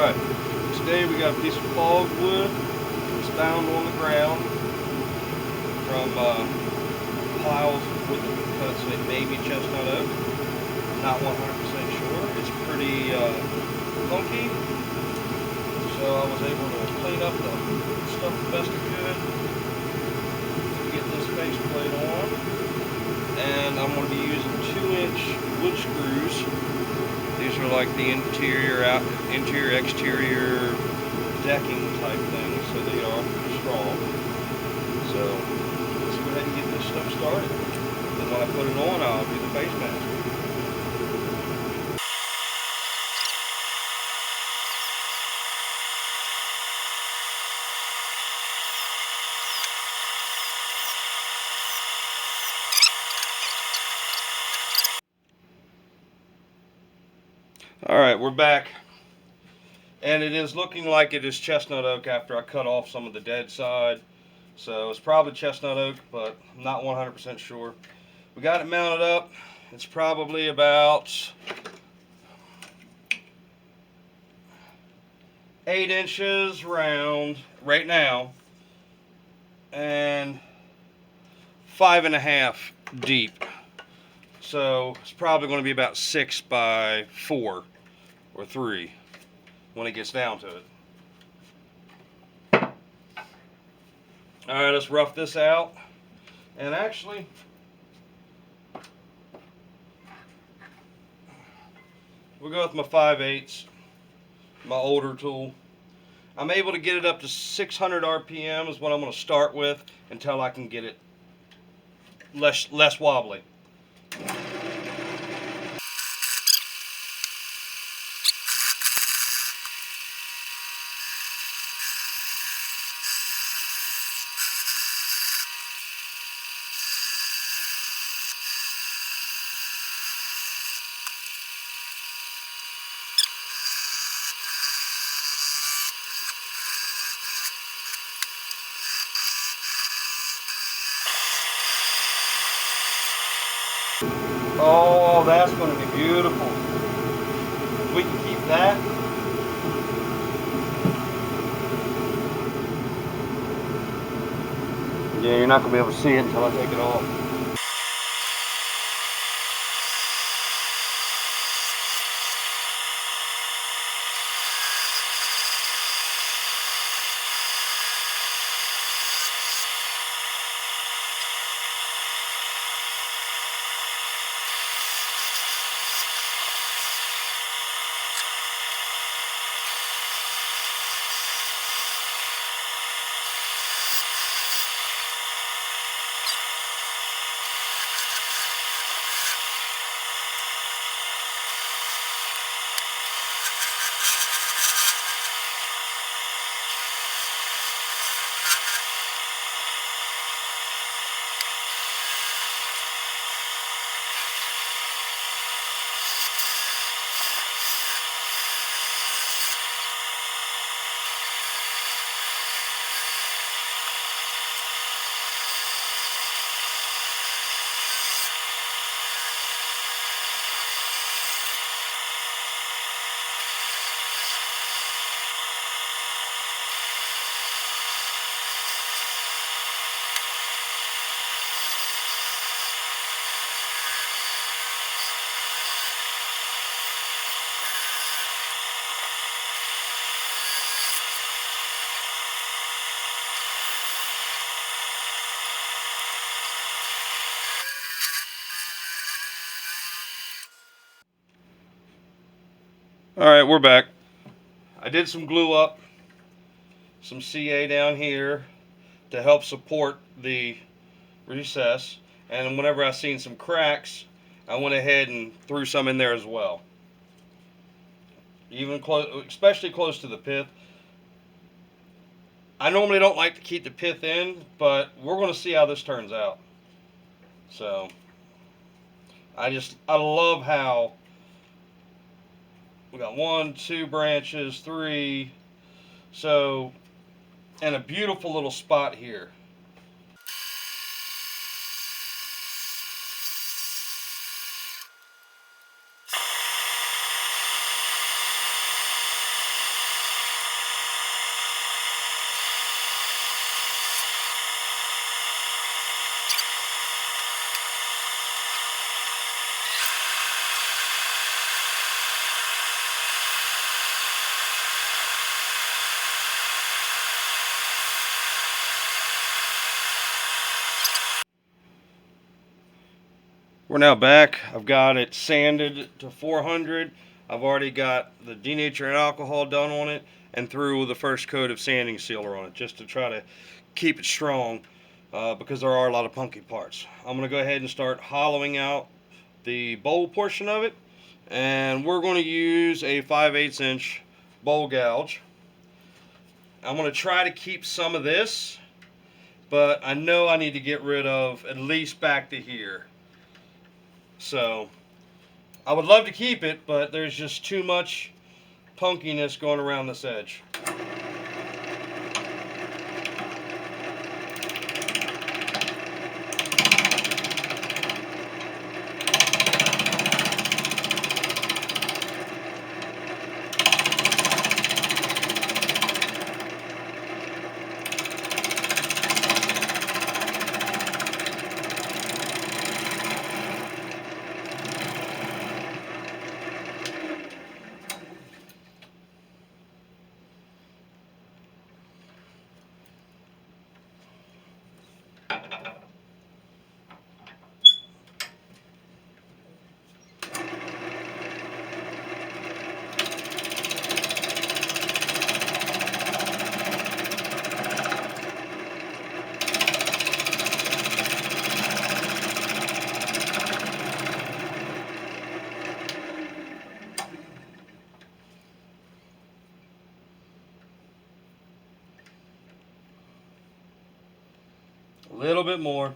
Alright, today we got a piece of logwood. It's found on the ground from piles with cuts. It may be chestnut oak. Not 100% sure. It's pretty funky. So I was able to clean up the stuff the best I could to get this faceplate on. And I'm going to be using 2-inch wood screws. These are like the interior, exterior decking type things, so they are pretty strong. So let's go ahead and get this stuff started. Then when I put it on, I'll do the face mask. Alright, we're back. And it is looking like it is chestnut oak after I cut off some of the dead side. So it's probably chestnut oak, but I'm not 100% sure. We got it mounted up. It's probably about 8 inches round right now and 5.5 deep. So it's probably going to be about 6 by 4 or 3 when it gets down to it. Alright, let's rough this out. And actually, we'll go with my 5/8, my older tool. I'm able to get it up to 600 RPM is what I'm going to start with until I can get it less wobbly. Oh, that's going to be beautiful. We can keep that. Yeah, you're not going to be able to see it until I take it off. Alright, we're back. I did some glue up, some CA down here to help support the recess, and whenever I seen some cracks, I went ahead and threw some in there as well. Even close, especially close to the pith. I normally don't like to keep the pith in, but we're going to see how this turns out. So, I love how we got 1, 2 branches, 3, so, and a beautiful little spot here. We're now back. I've got it sanded to 400. I've already got the denaturing alcohol done on it and threw the first coat of sanding sealer on it just to try to keep it strong because there are a lot of punky parts. I'm going to go ahead and start hollowing out the bowl portion of it, and we're going to use a 5/8 inch bowl gouge. I'm going to try to keep some of this, but I know I need to get rid of at least back to here. So I would love to keep it, but there's just too much punkiness going around this edge. A little bit more.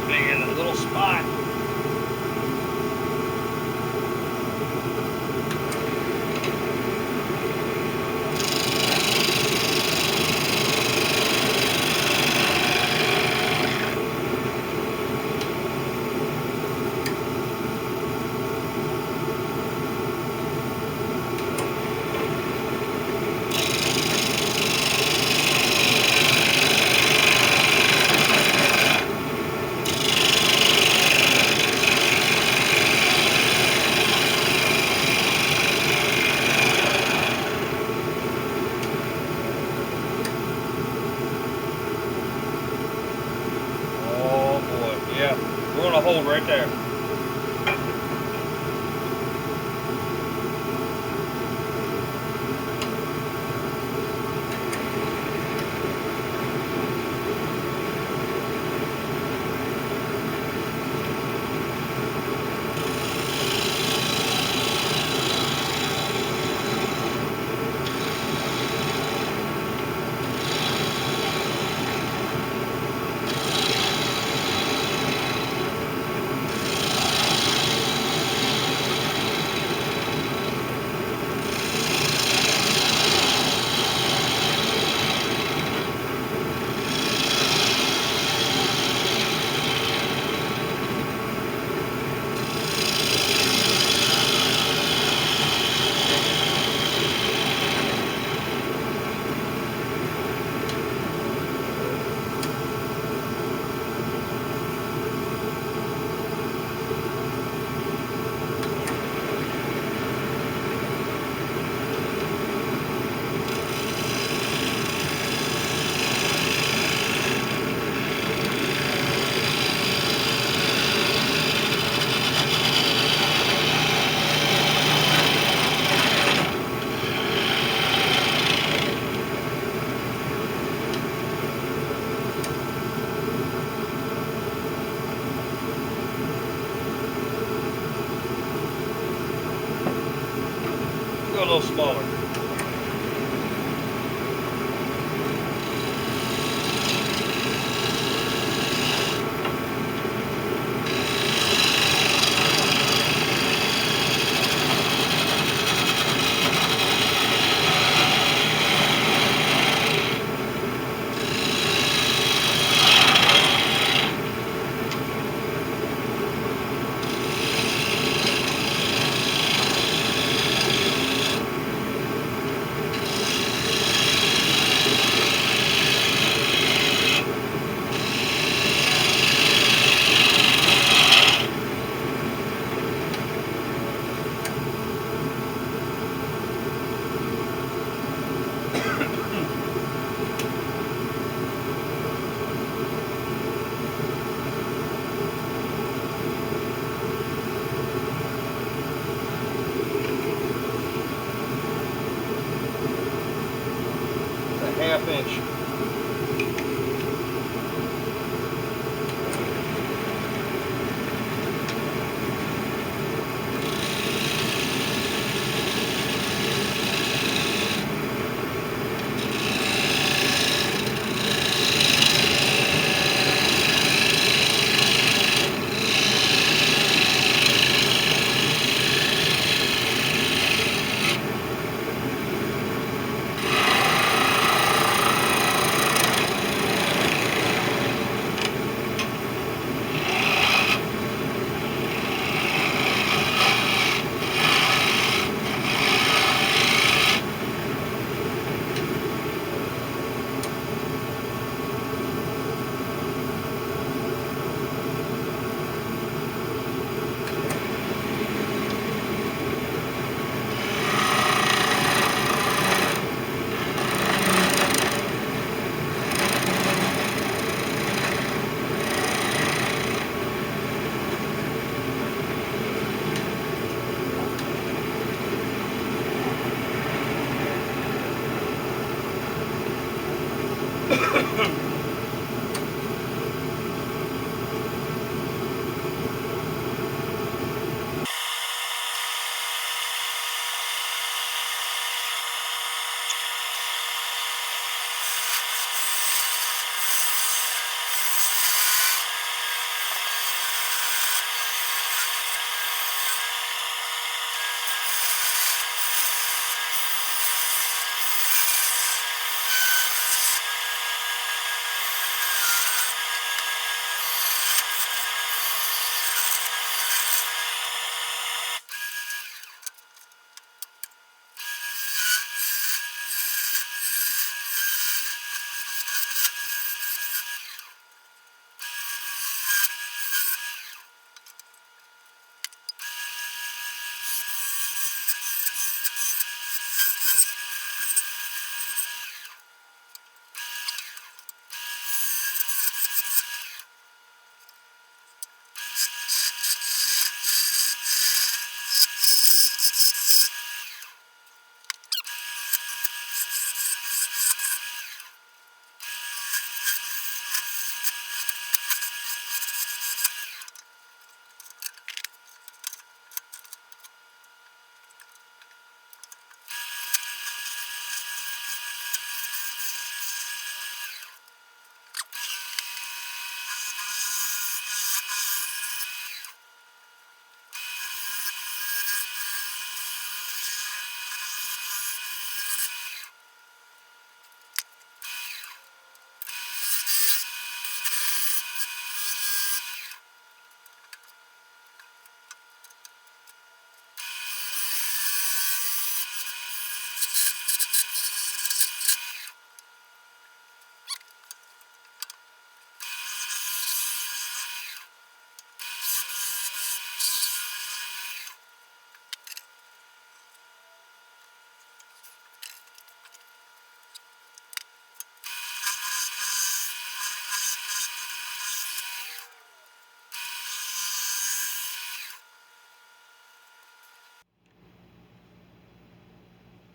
Man, a little spot. Yeah, we're gonna hold right there. little smaller. Half inch.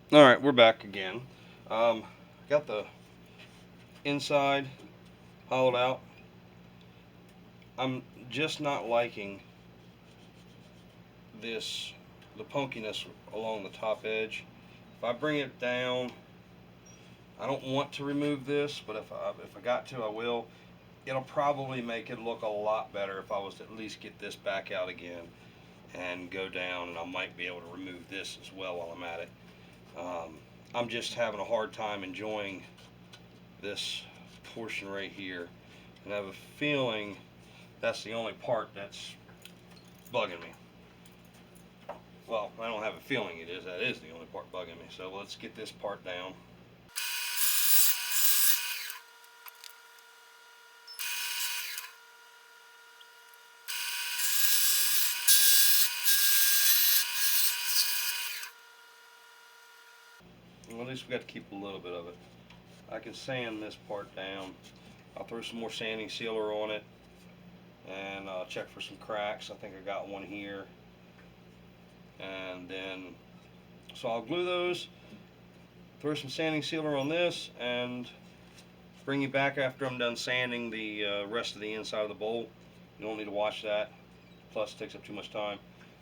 All right, we're back again. Got the inside hollowed out. I'm just not liking this, the punkiness along the top edge. If I bring it down, I don't want to remove this, but if I got to, I will. It'll probably make it look a lot better if I was to at least get this back out again and go down, and I might be able to remove this as well while I'm at it. I'm just having a hard time enjoying this portion right here, and I have a feeling that's the only part that's bugging me. Well, I don't have a feeling it is. That is the only part bugging me. So let's get this part down. Well, at least we got to keep a little bit of it. I can sand this part down. I'll throw some more sanding sealer on it and check for some cracks. I think I got one here. And then, so I'll glue those, throw some sanding sealer on this, and bring you back after I'm done sanding the rest of the inside of the bowl. You don't need to watch that, plus it takes up too much time.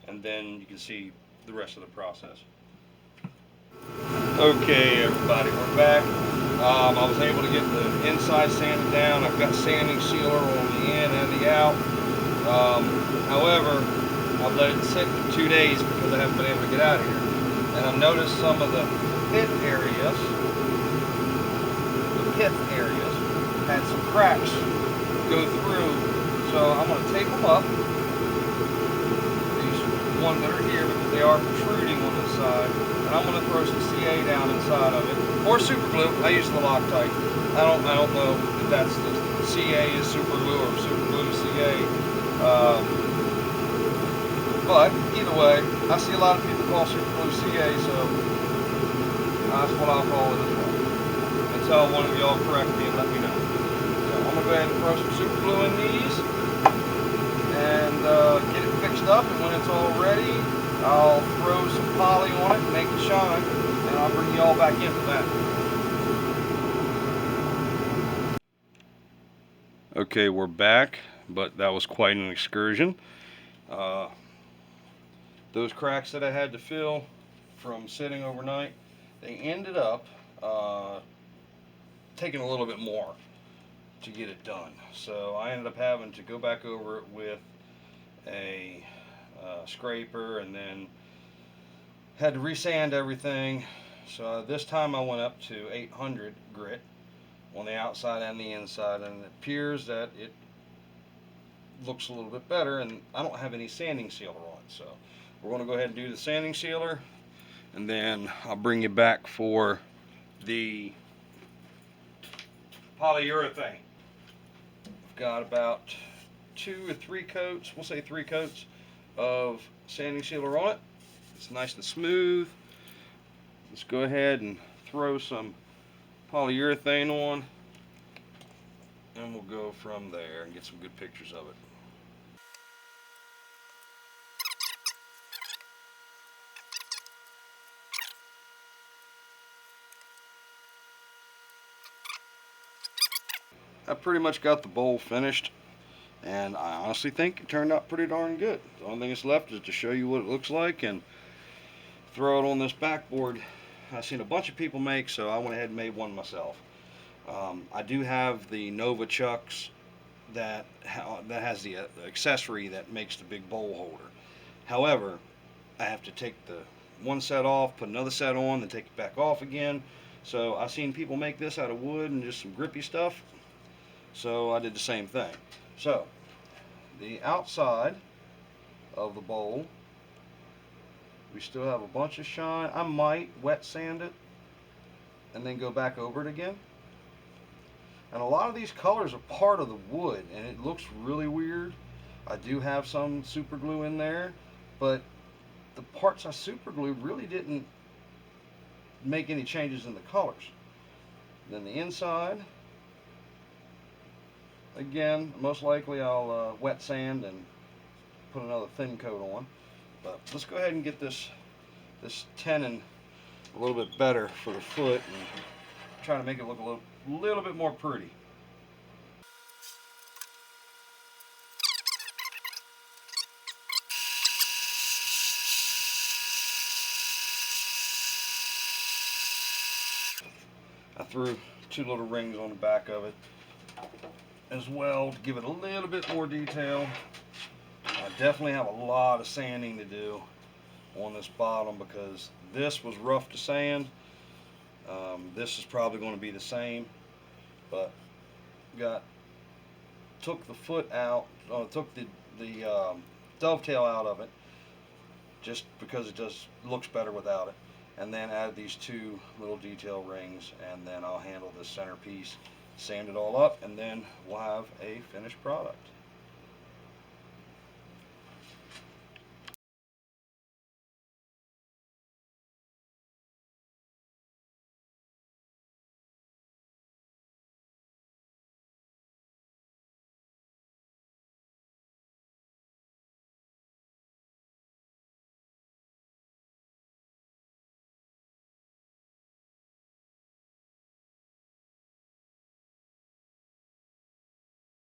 And then you can see the rest of the process. Okay, everybody, we're back. I was able to get the inside sanded down. I've got sanding sealer on the in and the out. However, I've let it sit for 2 days because I haven't been able to get out of here. And I've noticed some of the pith areas had some cracks go through. So I'm going to tape them up. These ones that are here, because they are protruding on this side. And I'm going to throw some CA down inside of it, or super glue. I use the Loctite. I don't know if that's the CA is super glue or super glue CA. But either way, I see a lot of people call super glue CA, so that's what I'll call it as well. Until one of y'all correct me and let me know. So I'm going to go ahead and throw some super glue in these and get it fixed up, and when it's all ready, I'll throw some poly on it and make it shine, and I'll bring you all back in for that. Okay, we're back, but that was quite an excursion. Those cracks that I had to fill from sitting overnight, they ended up taking a little bit more to get it done. So I ended up having to go back over it with a scraper, and then had to resand everything. So this time I went up to 800 grit on the outside and the inside, and it appears that it looks a little bit better, and I don't have any sanding sealer on it. So we're going to go ahead and do the sanding sealer, and then I'll bring you back for the polyurethane. I've got about 2 or 3 coats, we'll say 3 coats of sanding sealer on it. It's nice and smooth. Let's go ahead and throw some polyurethane on, and we'll go from there and get some good pictures of it. I pretty much got the bowl finished, and I honestly think it turned out pretty darn good. The only thing that's left is to show you what it looks like and throw it on this backboard I've seen a bunch of people make, so I went ahead and made one myself. I do have the Nova Chucks that has the accessory that makes the big bowl holder. However, I have to take the one set off, put another set on, then take it back off again. So I've seen people make this out of wood and just some grippy stuff. So I did the same thing. So the outside of the bowl, we still have a bunch of shine. I might wet sand it and then go back over it again. And a lot of these colors are part of the wood, and it looks really weird. I do have some super glue in there, but the parts I super glued really didn't make any changes in the colors. Then the inside, again, most likely I'll wet sand and put another thin coat on. But let's go ahead and get this tenon a little bit better for the foot and try to make it look a little bit more pretty. I threw 2 little rings on the back of it as well to give it a little bit more detail. I definitely have a lot of sanding to do on this bottom because this was rough to sand. This is probably going to be the same, but took the foot out, took the dovetail out of it just because it just looks better without it, and then added these 2 little detail rings, and then I'll handle this centerpiece, sand it all up, and then we'll have a finished product.